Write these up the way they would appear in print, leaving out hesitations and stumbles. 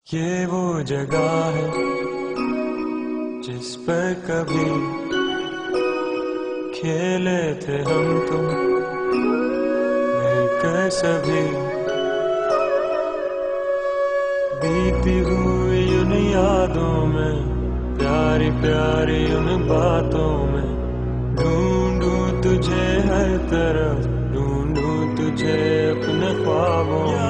ये वो जगह है जिस पर कभी खेले थे हम तुम मिलकर सभी। बीती हुई उन यादों में, प्यारी प्यारी उन बातों में, ढूंढूं तुझे हर तरफ, ढूंढूं तुझे अपने ख्वाबों में।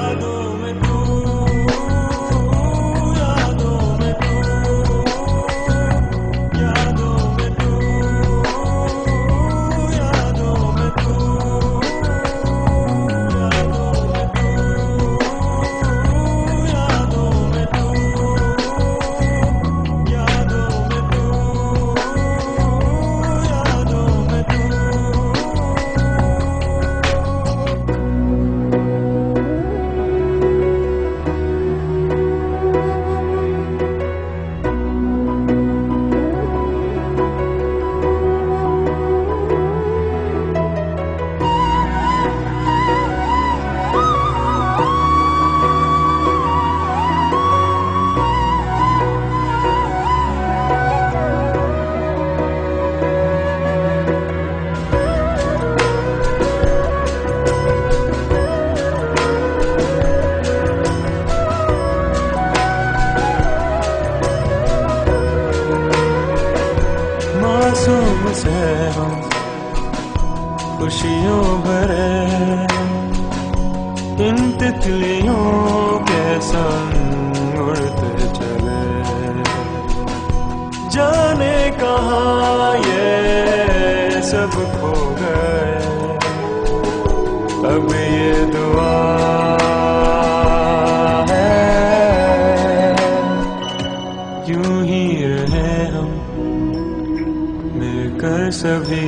मासूम से हम खुशियों भरे, इन तितलियों के संग उड़ते चले, जाने कहाँ ये सब खो गए। अब ये दुआ है यूं ही रहे हम मिलकर सभी,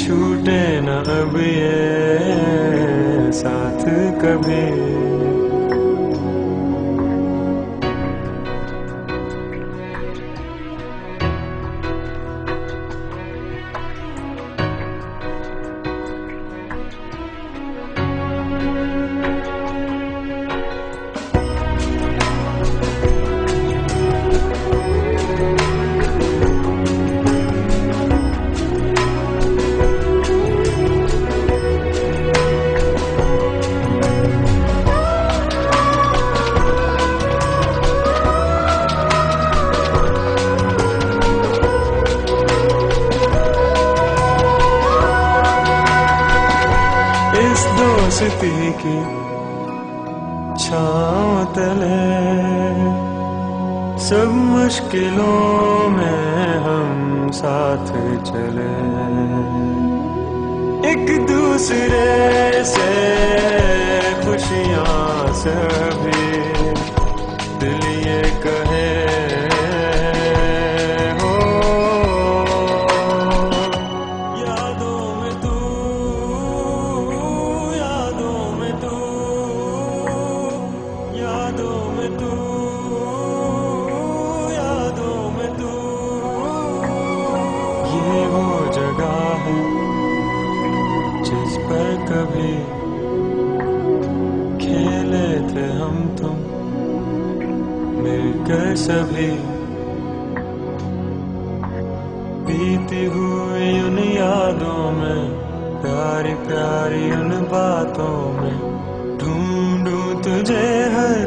छूटे न अब ये साथ कभी। इस दोस्ती की छाँव तले, सब मुश्किलों में हम साथ चले, एक दूसरे से खुशियाँ सभी दिल ये कहे जिस पर कभी खेले थे हम तुम मिलकर सभी। बीती हुई उन यादों में, प्यारी प्यारी उन बातों में, ढूंढूं तुझे हर